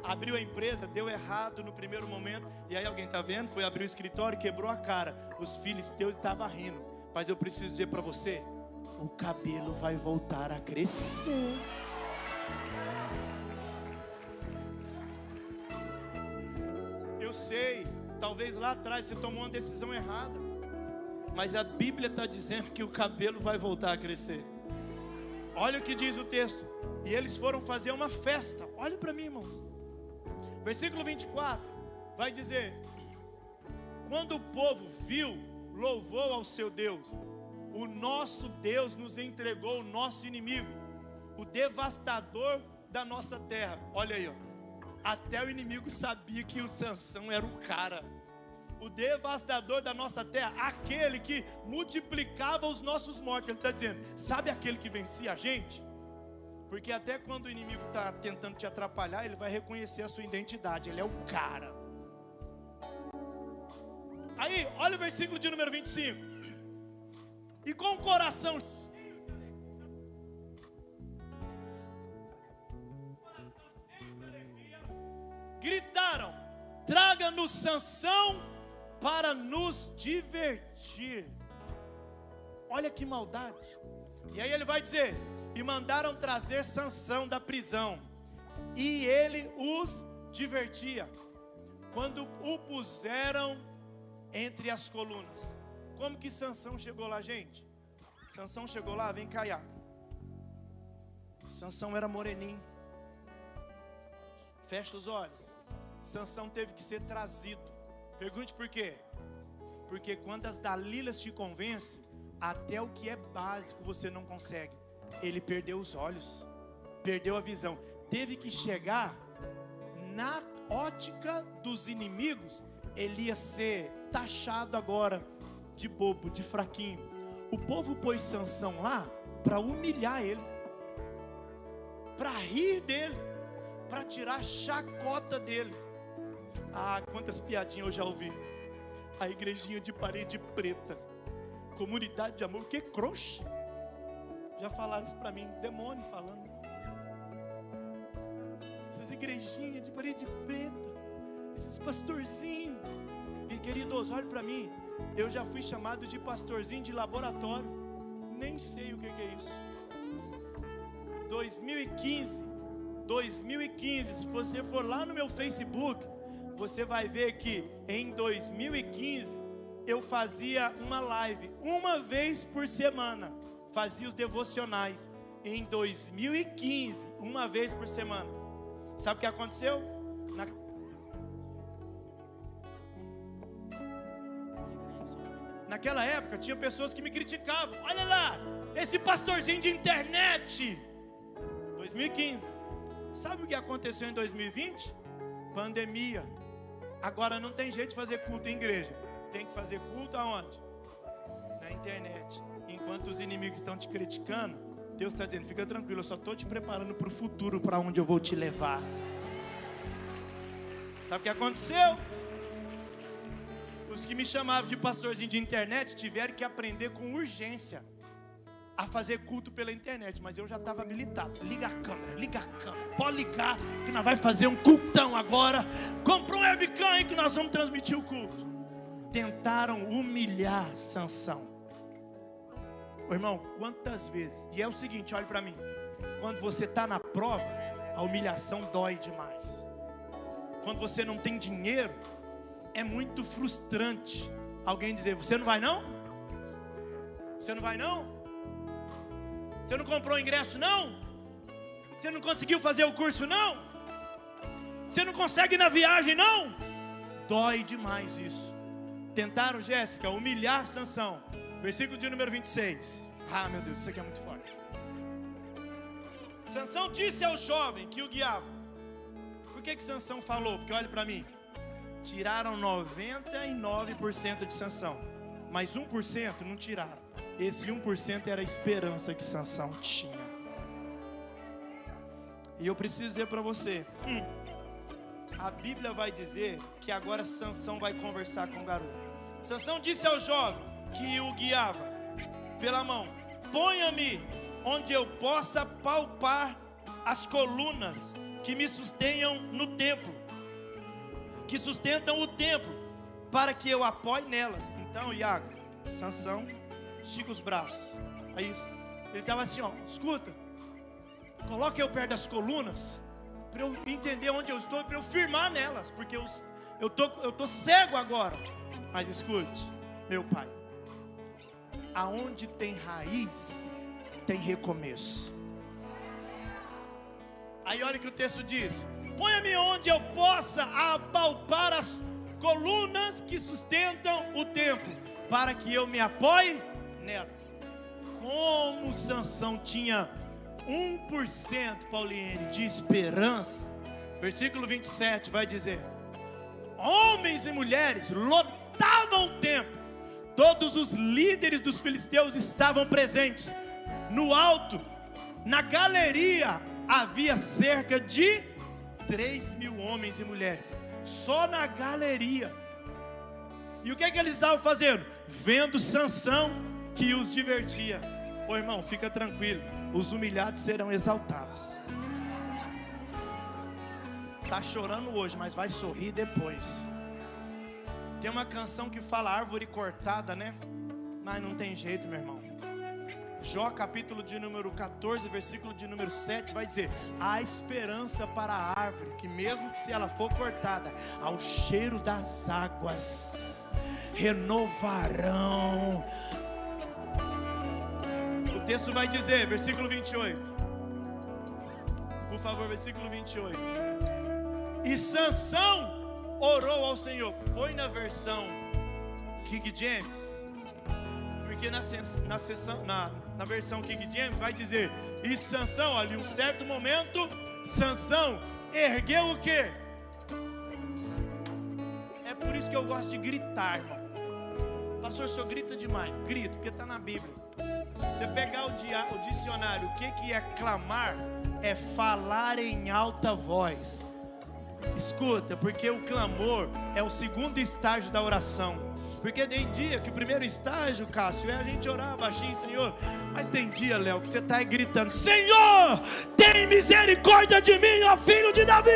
Abriu a empresa, deu errado no primeiro momento. E aí alguém, tá vendo? Foi abrir o escritório e quebrou a cara. Os filisteus estavam rindo. Mas eu preciso dizer para você, o cabelo vai voltar a crescer. Eu sei, talvez lá atrás você tomou uma decisão errada, mas a Bíblia está dizendo que o cabelo vai voltar a crescer. Olha o que diz o texto. E eles foram fazer uma festa. Olha para mim, irmãos. Versículo 24 vai dizer: quando o povo viu, louvou ao seu Deus. O nosso Deus nos entregou o nosso inimigo, o devastador da nossa terra. Olha aí, ó. Até o inimigo sabia que o Sansão era o cara. O devastador da nossa terra, aquele que multiplicava os nossos mortos. Ele está dizendo: sabe aquele que vencia a gente? Porque até quando o inimigo está tentando te atrapalhar, ele vai reconhecer a sua identidade. Ele é o cara. Aí, olha o versículo de número 25. E com o coração cheio de alegria, gritaram: traga-nos Sansão para nos divertir. Olha que maldade. E aí ele vai dizer: e mandaram trazer Sansão da prisão, e ele os divertia, quando o puseram entre as colunas. Como que Sansão chegou lá, gente? Sansão chegou lá, vem cá. Sansão era moreninho. Fecha os olhos. Sansão teve que ser trazido. Pergunte por quê? Porque quando as Dalilas te convencem, até o que é básico você não consegue. Ele perdeu os olhos, perdeu a visão. Teve que chegar na ótica dos inimigos. Ele ia ser taxado agora de bobo, de fraquinho. O povo pôs Sansão lá para humilhar ele, para rir dele, para tirar chacota dele. Ah, quantas piadinhas eu já ouvi. A igrejinha de parede preta, comunidade de amor, que croche. Já falaram isso para mim, demônio falando. Essas igrejinhas de parede preta, esses pastorzinhos. E queridos, olha para mim, eu já fui chamado de pastorzinho de laboratório. Nem sei o que é isso. 2015, se você for lá no meu Facebook, você vai ver que em 2015 eu fazia uma live uma vez por semana, fazia os devocionais. Em 2015, uma vez por semana. Sabe o que aconteceu? Naquela época tinha pessoas que me criticavam. Olha lá, esse pastorzinho de internet. 2015. Sabe o que aconteceu em 2020? Pandemia. Agora não tem jeito de fazer culto em igreja. Tem que fazer culto aonde? Na internet. Enquanto os inimigos estão te criticando, Deus está dizendo, fica tranquilo, eu só estou te preparando para o futuro, para onde eu vou te levar. Sabe o que aconteceu? Os que me chamavam de pastorzinho de internet tiveram que aprender com urgência a fazer culto pela internet, mas eu já estava habilitado. Liga a câmera, pode ligar, que nós vamos fazer um cultão agora. Compra um webcam aí que nós vamos transmitir o culto. Tentaram humilhar Sansão. Ô, irmão, quantas vezes, e é o seguinte, olhe para mim, quando você está na prova, a humilhação dói demais. Quando você não tem dinheiro, é muito frustrante alguém dizer, você não vai não? Você não vai não? Você não comprou ingresso não? Você não conseguiu fazer o curso não? Você não consegue ir na viagem não? Dói demais isso. Tentaram, Jéssica, humilhar Sansão. Versículo de número 26. Ah, meu Deus, isso aqui é muito forte. Sansão disse ao jovem que o guiava. Por que Sansão falou? Porque olhe para mim. Tiraram 99% de Sansão, mas 1% não tiraram. Esse 1% era a esperança que Sansão tinha. E eu preciso dizer para você, a Bíblia vai dizer que agora Sansão vai conversar com o garoto. Sansão disse ao jovem que o guiava pela mão, ponha-me onde eu possa palpar as colunas que me sustentam no templo, que sustentam o templo, para que eu apoie nelas. Então, Iago, Sansão, estica os braços. É isso. Ele estava assim, ó, escuta, coloque eu perto das colunas, para eu entender onde eu estou, para eu firmar nelas, porque eu tô cego agora. Mas escute, meu pai, aonde tem raiz, tem recomeço. Aí olha o que o texto diz, ponha-me onde eu possa apalpar as colunas que sustentam o templo, para que eu me apoie nelas. Como Sansão tinha 1%, Pauliene, de esperança, versículo 27 vai dizer, homens e mulheres lotavam o templo, todos os líderes dos filisteus estavam presentes. No alto, na galeria, havia cerca de 3.000 homens e mulheres, só na galeria. E o que eles estavam fazendo? Vendo Sansão, que os divertia. Ô irmão, fica tranquilo, os humilhados serão exaltados. Está chorando hoje, mas vai sorrir depois. Tem uma canção que fala árvore cortada, né? Mas não tem jeito, meu irmão. Jó capítulo de número 14, versículo de número 7 vai dizer, há esperança para a árvore, que mesmo que se ela for cortada, ao cheiro das águas renovarão. O texto vai dizer, versículo 28, por favor, versículo 28, e Sansão orou ao Senhor. Põe na versão King James, porque na versão King James vai dizer, e Sansão, ali um certo momento, Sansão ergueu o quê? É por isso que eu gosto de gritar, irmão. Pastor, o senhor grita demais. Grito, porque está na Bíblia. Você pegar o dicionário, o que é clamar? É falar em alta voz. Escuta, porque o clamor é o segundo estágio da oração. Porque tem dia que o primeiro estágio, Cássio, é a gente orar baixinho, Senhor. Mas tem dia, Léo, que você está gritando, Senhor, tem misericórdia de mim, ó filho de Davi.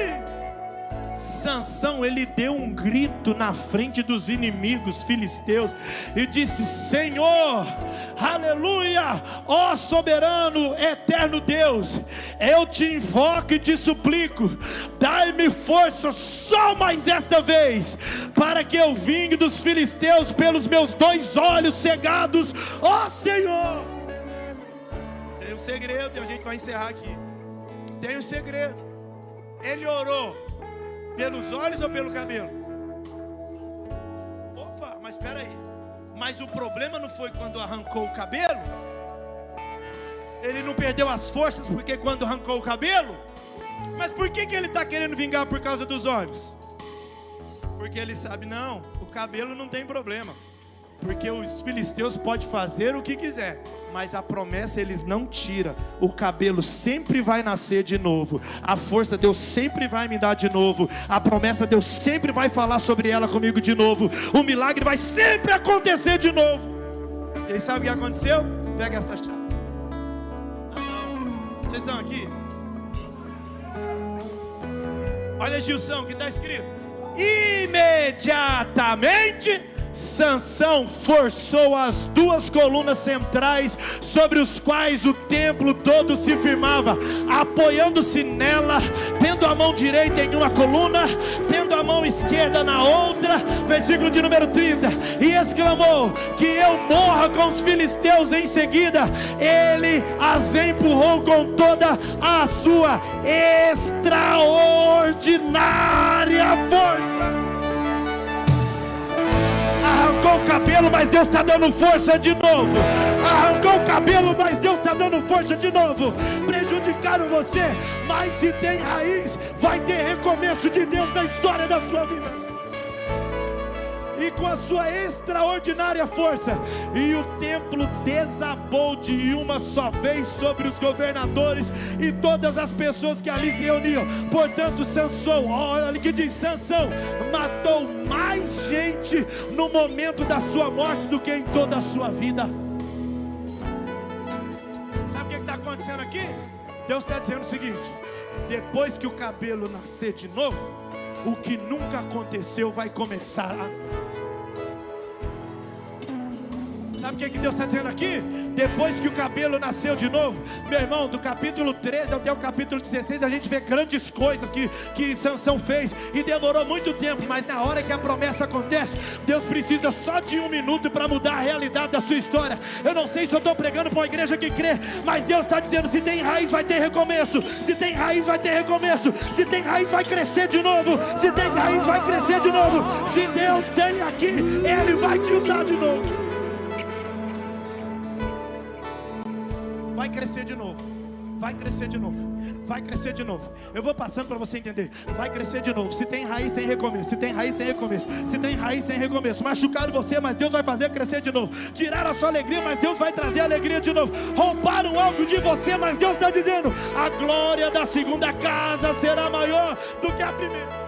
Sansão, ele deu um grito na frente dos inimigos filisteus e disse, Senhor, aleluia, ó soberano, eterno Deus, eu te invoco e te suplico, dai-me força só mais esta vez, para que eu vingue dos filisteus pelos meus 2 olhos cegados, ó Senhor. Tem um segredo, e a gente vai encerrar aqui. Tem um segredo. Ele orou pelos olhos ou pelo cabelo? Opa, mas espera aí. Mas o problema não foi quando arrancou o cabelo. Ele não perdeu as forças porque quando arrancou o cabelo. Mas por que ele está querendo vingar por causa dos olhos? Porque ele sabe, não, o cabelo não tem problema. Porque os filisteus podem fazer o que quiser, mas a promessa eles não tiram. O cabelo sempre vai nascer de novo. A força Deus sempre vai me dar de novo. A promessa Deus sempre vai falar sobre ela comigo de novo. O milagre vai sempre acontecer de novo. E aí sabe o que aconteceu? Pega essa chave. Vocês estão aqui? Olha, Gilson, que está escrito: imediatamente Sansão forçou as duas colunas centrais sobre os quais o templo todo se firmava, apoiando-se nela, tendo a mão direita em uma coluna, tendo a mão esquerda na outra. Versículo de número 30. E exclamou: que eu morra com os filisteus. Em seguida ele as empurrou com toda a sua extraordinária força. Arrancou o cabelo, mas Deus está dando força de novo. Arrancou o cabelo, mas Deus está dando força de novo. Prejudicaram você, mas se tem raiz, vai ter recomeço de Deus na história da sua vida. E com a sua extraordinária força, e o templo desabou de uma só vez sobre os governadores e todas as pessoas que ali se reuniam. Portanto, Sansão, olha o que diz: Sansão matou mais gente no momento da sua morte do que em toda a sua vida. Sabe o que está acontecendo aqui? Deus está dizendo o seguinte: depois que o cabelo nascer de novo, o que nunca aconteceu vai começar a... Sabe o que Deus está dizendo aqui? Depois que o cabelo nasceu de novo, meu irmão, do capítulo 13 até o capítulo 16, a gente vê grandes coisas que Sansão fez, e demorou muito tempo, mas na hora que a promessa acontece, Deus precisa só de 1 minuto para mudar a realidade da sua história. Eu não sei se eu estou pregando para uma igreja que crê, mas Deus está dizendo: se tem raiz vai ter recomeço, se tem raiz vai ter recomeço, se tem raiz vai crescer de novo, se tem raiz vai crescer de novo. Se Deus tem aqui, Ele vai te usar de novo. Vai crescer de novo, vai crescer de novo, vai crescer de novo. Eu vou passando para você entender. Vai crescer de novo. Se tem raiz, tem recomeço. Se tem raiz, tem recomeço. Se tem raiz, tem recomeço. Machucaram você, mas Deus vai fazer crescer de novo. Tiraram a sua alegria, mas Deus vai trazer alegria de novo. Roubaram algo de você, mas Deus está dizendo: a glória da segunda casa será maior do que a primeira.